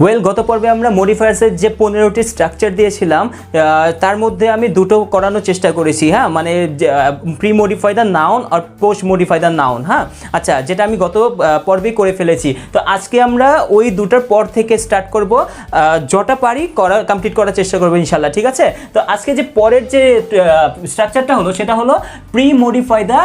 Well, গত পর্বে আমরা মডিফায়ার্সের যে 15টি স্ট্রাকচার দিয়েছিলাম তার মধ্যে আমি দুটো করানোর চেষ্টা করেছি। হ্যাঁ, মানে প্রি মডিফাই দ্য নাউন আর পোস্ট মডিফাই দ্য নাউন। হ্যাঁ, আচ্ছা, যেটা আমি গত পর্বেই করে ফেলেছি। তো আজকে আমরা ওই দুটোর পর থেকে স্টার্ট করব, যটা পারি কমপ্লিট করার চেষ্টা করবো ইনশাল্লাহ। ঠিক আছে, তো আজকে যে পরের যে স্ট্রাকচারটা হলো সেটা হলো pre modify the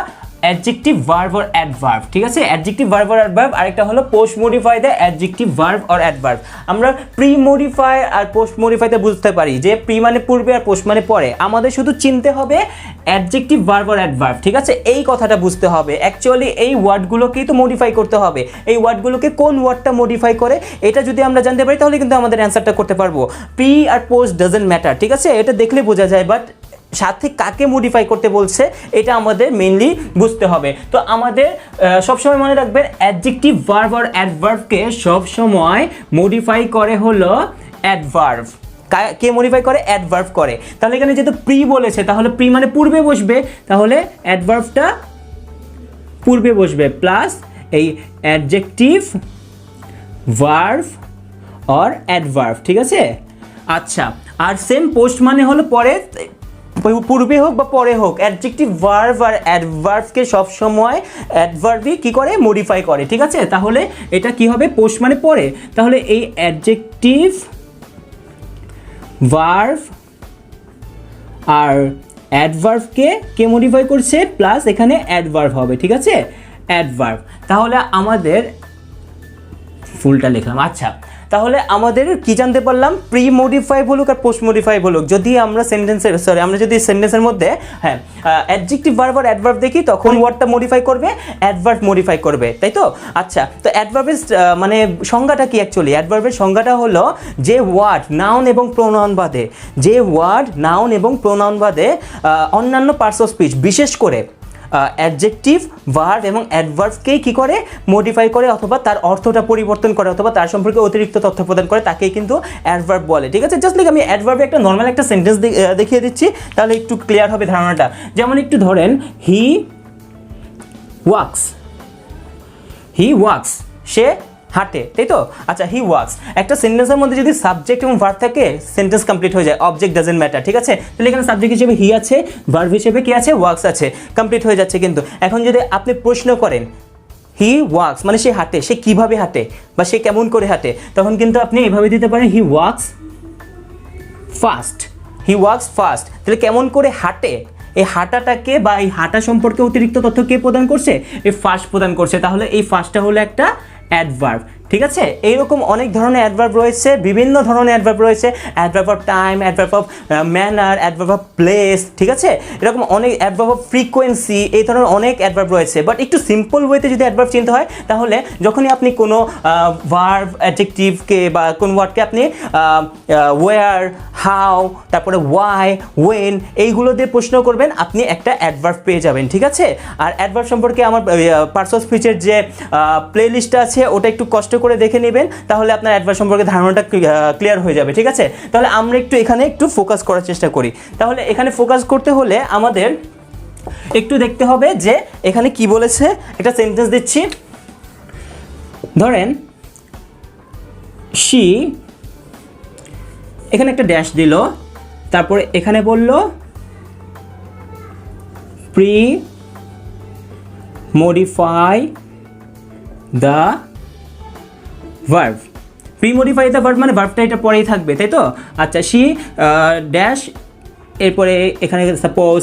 adjective verb or adverb. ঠিক আছে, অ্যাডজেক্টিভ ভার্ব অর অ্যাডভার্ব, আরেকটা হলো post modify the adjective verb or adverb. আমরা প্রি মডিফাই আর পোস্ট মডিফাইতে বুঝতে পারি যে প্রি মানে পূর্বে আর পোস্ট মানে পরে। আমাদের শুধু চিনতে হবে অ্যাডজেক্টিভ ভার্ব অর অ্যাডভার্ব। ঠিক আছে, এই কথাটা বুঝতে হবে। অ্যাকচুয়ালি এই ওয়ার্ডগুলোকেই তো মডিফাই করতে হবে। এই ওয়ার্ডগুলোকে কোন ওয়ার্ডটা মডিফাই করে এটা যদি আমরা জানতে পারি তাহলে কিন্তু আমাদের অ্যান্সারটা করতে পারবো। প্রি আর পোস্ট ডাজন্ট ম্যাটার। ঠিক আছে, এটা দেখলে বোঝা যায়, বাট সাথে কাকে মডিফাই করতে বলছে এটা আমাদের মেইনলি বুঝতে হবে। তো আমাদের সবসময় মনে রাখবেন অ্যাডজেক্টিভ ভার্ব আর অ্যাডভার্বকে সবসময় মডিফাই করে হলো অ্যাডভার্ব। কে মডিফাই করে? অ্যাডভার্ব করে। তাহলে এখানে যেহেতু প্রি বলেছে তাহলে প্রি মানে পূর্বে বসবে, তাহলে অ্যাডভার্বটা পূর্বে বসবে প্লাস এই অ্যাডজেক্টিভ ভার্ব অর অ্যাডভার্ব। ঠিক আছে, আচ্ছা, আর সেম পোস্ট মানে হলো পরে, পূর্বে হোক বা পরে হোক, অ্যাডজেক্টিভ ভার্ব আর অ্যাডভার্বকে সবসময় অ্যাডভার্বই কী করে? মডিফাই করে। ঠিক আছে, তাহলে এটা কি হবে? পোস্ট মানে পরে, তাহলে এই অ্যাডজেক্টিভ ভার্ব আর অ্যাডভার্বকে কে মডিফাই করছে? প্লাস এখানে অ্যাডভার্ব হবে। ঠিক আছে, অ্যাডভার্ব। তাহলে আমাদের ফুলটা লিখলাম। আচ্ছা, তাহলে আমাদের কি জানতে পারলাম? প্রি মডিফাই বলুক আর পোস্ট মডিফাই বলুক, যদি আমরা সেন্টেন্সের মধ্যে হ্যাঁ অ্যাডজেক্টিভ ভার্ব আর অ্যাডভার্ব দেখি তখন ওয়ার্ডটা মডিফাই করবে, অ্যাডভার্ব মডিফাই করবে, তাই তো? আচ্ছা, তো অ্যাডভার্বের মানে সংজ্ঞাটা কি? অ্যাকচুয়ালি অ্যাডভার্বের সংজ্ঞাটা হলো যে ওয়ার্ড নাউন এবং প্রোনাউন বাদে, যে ওয়ার্ড নাউন এবং প্রোনাউন বাদে অন্যান্য পার্টস অফ স্পিচ, বিশেষ করে অ্যাডজেক্টিভ ভার্ব এবং অ্যাডভার্বকেই কী করে? মডিফাই করে, অথবা তার অর্থটা পরিবর্তন করে, অথবা তার সম্পর্কে অতিরিক্ত তথ্য প্রদান করে, তাকেই কিন্তু অ্যাডভার্ব বলে। ঠিক আছে, জাস্ট লাইক আমি অ্যাডভার্বে একটা নর্মাল একটা সেন্টেন্স দেখিয়ে দিচ্ছি, তাহলে একটু ক্লিয়ার হবে ধারণাটা। যেমন একটু ধরেন, হি ওয়াক্স, সে হাঁটে, তাই তো? আচ্ছা, হি ওয়াক্স, একটা সেন্টেন্সের মধ্যে যদি সাবজেক্ট এবং ভার্ব থাকে সেন্টেন্স কমপ্লিট হয়ে যায়, অবজেক্ট ডাজন্ট ম্যাটার। ঠিক আছে, তাহলে এখানে সাবজেক্ট হিসেবে হি আছে, ভার্ব হিসেবে কি আছে? ওয়াক্স আছে, কমপ্লিট হয়ে যাচ্ছে। কিন্তু এখন যদি আপনি প্রশ্ন করেন হি ওয়াক্স মানে সে হাঁটে, সে কিভাবে হাঁটে বা সে কেমন করে হাঁটে, তখন কিন্তু আপনি এভাবে দিতে পারেন হি ওয়াক্স ফাস্ট। তাহলে কেমন করে হাঁটে, এই হাঁটাটাকে বা এই হাঁটা সম্পর্কে অতিরিক্ত তথ্য কে প্রদান করছে? এই ফাস্ট প্রদান করছে। তাহলে এই ফাস্টটা হলো একটা অ্যাডভার্ব। ঠিক আছে, এইরকম অনেক ধরনের অ্যাডভার্ব রয়েছে, বিভিন্ন ধরনের অ্যাডভার্ব রয়েছে, adverb of time, adverb of manner, adverb of place. ঠিক আছে, এরকম অনেক অ্যাডভার্ব অফ ফ্রিকোয়েন্সি, এই ধরনের অনেক অ্যাডভার্ব রয়েছে। বাট একটু সিম্পল ওয়েতে যদি অ্যাডভার্ব চিনতে হয়, তাহলে যখনই আপনি কোনো ভার্ব অ্যাডজেক্টিভকে বা কোন ওয়ার্ডকে আপনি ওয়্যার, হাউ, তারপরে ওয়াই, ওয়েন এইগুলো দিয়ে প্রশ্ন করবেন, আপনি একটা অ্যাডভার্ব পেয়ে যাবেন। ঠিক আছে, আর অ্যাডভার্ব সম্পর্কে আমার পার্টস অফ স্পিচের যে প্লে লিস্টটা আছে ওটা একটু কষ্ট করে দেখে নেবেন, তাহলে আপনার অ্যাডভার্ব সম্পর্কে ধারণাটা ক্লিয়ার হয়ে যাবে। ঠিক আছে, তাহলে আমরা এখানে একটু ফোকাস করার চেষ্টা করি। তাহলে এখানে ফোকাস করতে হলে আমাদের একটু দেখতে হবে যে এখানে কি বলেছে। একটা সেন্টেন্স দিচ্ছি, ধরেন শি, এখানে একটা ড্যাশ দিল, তারপরে এখানে বলল pre modify the verb. Pre modify the verb মানে ভার্বটা এটা পরেই থাকবে, তাই তো? আচ্ছা, শি ড্যাশ, এরপরে এখানে সাপোজ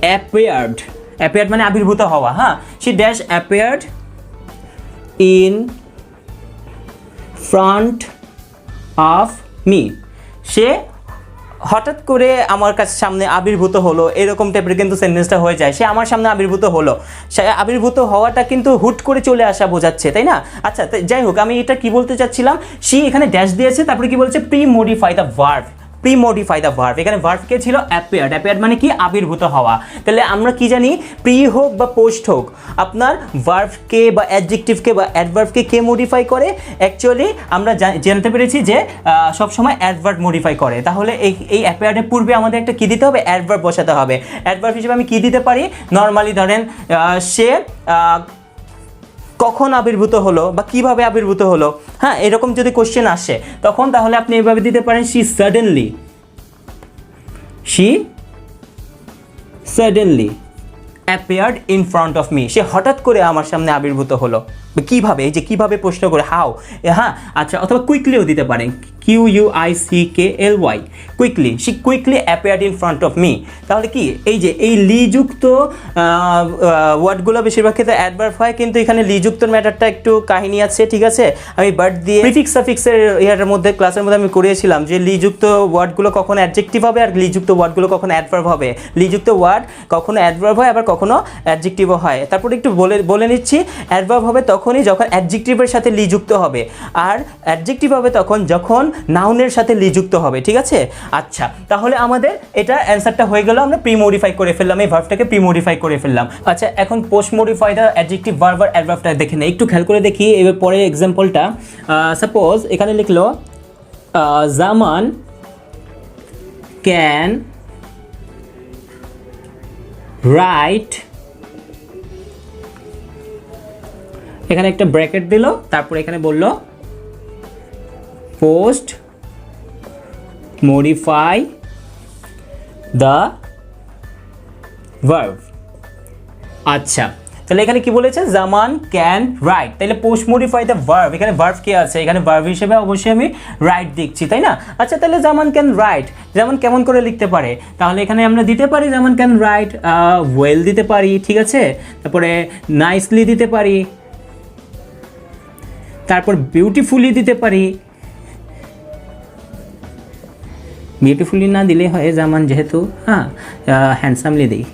অ্যাপিয়ার্ড মানে আবির্ভূত হওয়া। হ্যাঁ, she dash appeared in front of me, সে হঠাৎ করে আমার কাছে সামনে আবির্ভূত হলো, এরকম টাইপের কিন্তু সেন্টেন্সটা হয়ে যায়। সে আমার সামনে আবির্ভূত হলো, সে আবির্ভূত হওয়াটা কিন্তু হুট করে চলে আসা বোঝাচ্ছে, তাই না? আচ্ছা, যাই হোক, আমি এটা কি বলতে চাচ্ছিলাম, সে এখানে ড্যাশ দিয়েছে, তারপরে কি বলছে? Pre modify the verb. এখানে ভার্ব কে ছিল? অ্যাপিয়ার্ড মানে কি? আবির্ভূত হওয়া। তাহলে আমরা কি জানি? প্রি হোক বা পোস্ট হোক, আপনার ভার্বকে বা অ্যাডজেক্টিভকে বা অ্যাডভার্বকে কে মডিফাই করে? অ্যাকচুয়ালি আমরা জানতে পেরেছি যে সবসময় অ্যাডভার্ব মডিফাই করে। তাহলে এই অ্যাপিয়ার্ডের পূর্বে আমাদের একটা কি দিতে হবে? অ্যাডভার্ব বসাতে হবে। অ্যাডভার্ব হিসেবে আমি কি দিতে পারি? নর্মালি ধরেন সে কখন আবির্ভূত হলো বা কিভাবে আবির্ভূত হলো, হ্যাঁ এরকম যদি কোশ্চেন আসে তখন তাহলে আপনি এভাবে দিতে পারেন she suddenly appeared in front of me, সে হঠাৎ করে আমার সামনে আবির্ভূত হলো। কিভাবে, এই যে কিভাবে প্রশ্ন করে হাউ, হ্যাঁ আচ্ছা, অথবা কুইকলিও দিতে পারেন QUICKLY, quickly, she quickly appeared in front of me। তাহলে কি এই যে এই লিযুক্ত ওয়ার্ডগুলো বেশিরভাগ ক্ষেত্রে অ্যাডভার্ব হয়, কিন্তু এখানে লিযুক্তর ম্যাটারটা একটু কাহিনী আছে, ঠিক আছে। আমি বাট দিয়ে প্রিফিক্স সাফিক্সের ইয়ার মধ্যে ক্লাসের মধ্যে আমি করিয়েছিলাম যে লিযুক্ত ওয়ার্ডগুলো কখনো অ্যাডজেক্টিভ হবে আর লিযুক্ত ওয়ার্ডগুলো কখনো অ্যাডভার্ব হবে, লিযুক্ত ওয়ার্ড কখনো অ্যাডভার্ব হয় আবার কখনো অ্যাডজেক্টিভও হয়। তারপর একটু বলে নিচ্ছি, অ্যাডভার্ব হবে তখনই যখন অ্যাডজেক্টিভের সাথে লিযুক্ত হবে, আর অ্যাডজেক্টিভ হবে তখন যখন নাউনের সাথে লিযুক্ত হবে, ঠিক আছে। আচ্ছা, তাহলে আমাদের এটা অ্যান্সারটা হয়ে গেল, আমরা প্রি মডিফাই করে ফেললাম, এই ভার্বটাকে প্রি মডিফাই করে ফেললাম। আচ্ছা, এখন post modify the adjective verb আর অ্যাডভার্বটা দেখে নেই, একটু খেয়াল করে দেখি। এবার পরে এক্সাম্পলটা, সাপোজ এখানে লিখলো জামান ক্যান রাইট, এখানে একটা ব্র্যাকেট দিল, তারপর এখানে বলল পোস্ট মডিফাই দ্য ভার্ব। আচ্ছা, তাহলে এখানে কি বলেছে, জামান ক্যান রাইট, তাহলে পোস্ট মডিফাই দ্য ভার্ব, এখানে ভার্ব কে আছে, এখানে ভার্ব হিসেবে অবশ্যই আমি রাইট দেখছি, তাই না। আচ্ছা, তাহলে জামান ক্যান রাইট, যেমন কেমন করে লিখতে পারে, তাহলে এখানে আমরা দিতে পারি জামান ক্যান রাইট ওয়েল দিতে পারি, ঠিক আছে, তারপরে নাইসলি দিতে পারি, তারপর বিউটিফুলি দিতে পারি, বিউটিফুলি না দিলে হয় জামান যেহেতু, হ্যাঁ হ্যান্ডসামলি দিই,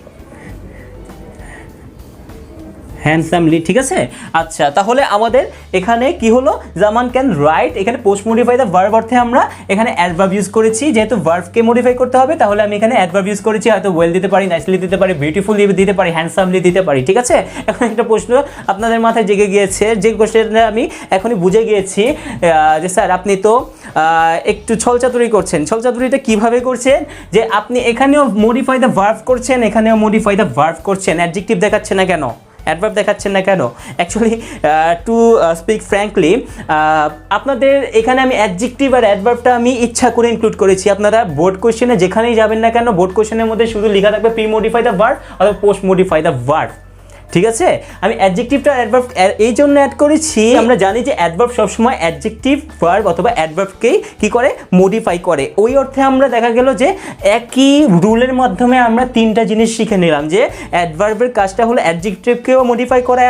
হ্যান্ডসামলি, ঠিক আছে। আচ্ছা, তাহলে আমাদের এখানে কি হলো, জামান ক্যান রাইট, এখানে পোস্ট মডিফাই দ্য ভার্ব অর্থে আমরা এখানে অ্যাডভার্ব ইউজ করেছি, যেহেতু ভার্বকে মডিফাই করতে হবে তাহলে আমি এখানে অ্যাডভার্ব ইউজ করেছি, হয়তো ওয়েল দিতে পারি, নাইসলি দিতে পারি, বিউটিফুলি দিতে পারি, হ্যান্ডসামলি দিতে পারি, ঠিক আছে। এখন একটা প্রশ্ন আপনাদের মাথায় জেগে গিয়েছে, যে কোশ্চেনটা আমি এখনই বুঝে গিয়েছি যে স্যার আপনি তো একটু ছলচাতুরি করছেন, ছলচাতুরিটা কিভাবে করছেন, যে আপনি এখানেও মডিফাই দ্য ভার্ব করছেন, এখানেও মডিফাই দ্য ভার্ব করছেন, অ্যাডজেক্টিভ দেখাচ্ছে না কেন, অ্যাডভার্ব দেখাচ্ছেন না কেন। অ্যাকচুয়ালি টু স্পিক ফ্র্যাঙ্কলি, আপনাদের এখানে আমি অ্যাডজেক্টিভ আর অ্যাডভার্বটা আমি ইচ্ছা করে ইনক্লুড করেছি। আপনারা বোর্ড কোশ্চেনে যেখানেই যাবেন না কেন, বোর্ড কোশ্চেনের মধ্যে শুধু লেখা থাকবে প্রি মডিফাই দ্য ভার্ব অথবা পোস্ট মডিফাই দ্য ভার্ব, ঠিক আছে। আমি অ্যাডজেক্টিভটা অ্যাডভার্ব এই জন্য অ্যাড করেছি, আমরা জানি যে অ্যাডভার্ব সবসময় অ্যাডজেক্টিভ ভার্ব অথবা অ্যাডভার্বকেই কি করে, মডিফাই করে। ওই অর্থে আমরা দেখা গেল যে একই রুলের মাধ্যমে আমরা তিনটা জিনিস শিখে নিলাম, যে অ্যাডভার্বের কাজটা হলো অ্যাডজেক্টিভকেও মডিফাই করা,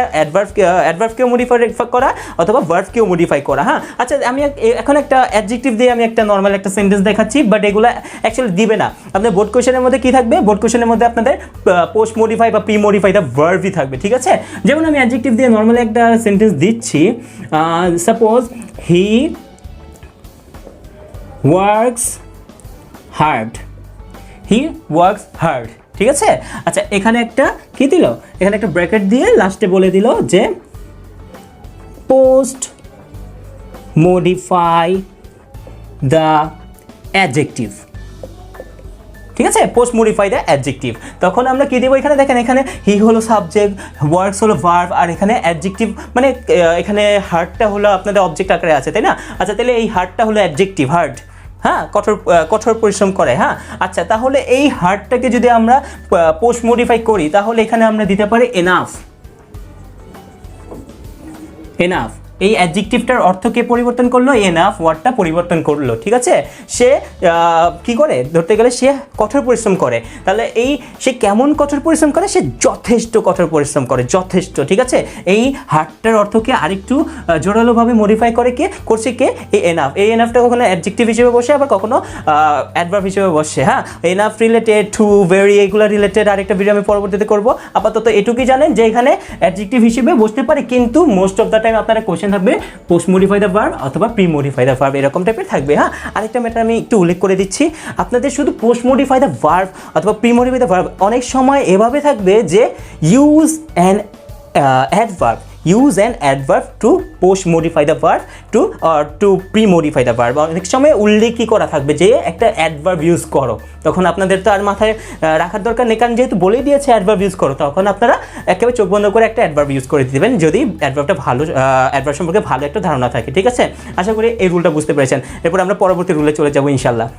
অ্যাডভার্বকেও মডিফাই করা অথবা ভার্বকেও মডিফাই করা। হ্যাঁ, আচ্ছা, আমি এখন একটা অ্যাডজেক্টিভ দিয়ে আমি একটা নর্মাল একটা সেন্টেন্স দেখাচ্ছি, বাট এগুলো অ্যাকচুয়ালি দিবে না। আপনাদের বোর্ড কোশ্চেনের মধ্যে কি থাকবে, বোর্ড কোশ্চেনের মধ্যে আপনাদের পোস্ট মডিফাই বা প্রি মডিফাই দ্য ভার্বই থাকবে, ঠিক আছে। যেমন আমি অ্যাডজেক্টিভ দিয়ে নরমালি একটা সেন্টেন্স দিচ্ছি, suppose he works hard, he works hard, ঠিক আছে। আচ্ছা, এখানে একটা কি দিল, এখানে একটা ব্র্যাকেট দিয়ে লাস্টে বলে দিল যে পোস্ট মডিফাই দ্য অ্যাডজেক্টিভ, ঠিক আছে, পোস্ট মডিফাই দ্য অ্যাডজেক্টিভ। তখন আমরা কি দেবো, এখানে দেখেন, এখানে হি হলো সাবজেক্ট, ওয়ার্কস হলো ভার্ব, আর এখানে অ্যাডজেক্টিভ মানে এখানে হার্টটা হলো আপনাদের অবজেক্ট আকারে আছে, তাই না। আচ্ছা, তাহলে এই হার্টটা হলো অ্যাডজেক্টিভ, হার্ট, হ্যাঁ কঠোর পরিশ্রম করে, হ্যাঁ। আচ্ছা, তাহলে এই হার্টটাকে যদি আমরা পোস্ট মডিফাই করি তাহলে এখানে আমরা দিতে পারি এনাফ, এনাফ। এই অ্যাডজেক্টিভটার অর্থকে পরিবর্তন করলো, এনাফ ওয়ার্ডটা পরিবর্তন করলো, ঠিক আছে। সে কি করে, ধরতে গেলে সে কঠোর পরিশ্রম করে, তাহলে এই সে কেমন কঠোর পরিশ্রম করে, সে যথেষ্ট কঠোর পরিশ্রম করে, যথেষ্ট, ঠিক আছে। এই হার্টটার অর্থকে আরেকটু জোরালোভাবে মডিফাই করে কে করছে, কে, এই এনাফ। এই এনাফটা কখনো অ্যাডজেক্টিভ হিসেবে বসে, আবার কখনো অ্যাডভার্ব হিসেবে বসে, হ্যাঁ। এনাফ রিলেটেড টু, ভেরি, এগুলো রিলেটেড আরেকটা ভিডিও আমি পরবর্তীতে করবো। আপাতত এটুকুই জানেন যে এখানে অ্যাডজেক্টিভ হিসেবে বসতে পারে, কিন্তু মোস্ট অফ দ্য টাইম আপনারা কোশ্চেন থাকবে পোস্ট মডিফাই দ্য ভার্ব অথবা প্রি মডিফাই দ্য ভার্ব, এরকম টাইপের থাকবে, হ্যাঁ। আরেকটা ম্যাটার আমি একটু উল্লেখ করে দিচ্ছি, আপনাদের শুধু পোস্ট মডিফাই দ্য ভার্ব অথবা প্রি মডিফাই দ্য ভার্ব অনেক সময় এভাবে থাকবে যে use an adverb, use an adverb to post modify the verb to pre modify the verb. অনেক সময় উল্লেখই করা থাকবে যে একটা অ্যাডভার্ব ইউজ করো, তখন আপনাদের তো আর মাথায় রাখার দরকার নেই, কারণ যেহেতু বলেই দিয়েছে অ্যাডভার্ব ইউজ করো, তখন আপনারা একেবারে চোখ বন্ধ করে একটা অ্যাডভার্ব ইউজ করে দিবেন যদি অ্যাডভার্বটা ভালো, অ্যাডভার্ব সম্পর্কে ভালো একটা ধারণা থাকে। ঠিক আছে, আশা করি এই রুলটা বুঝতে পেরেছেন। এরপর আমরা পরবর্তী রুলে চলে যাবো ইনশাল্লাহ।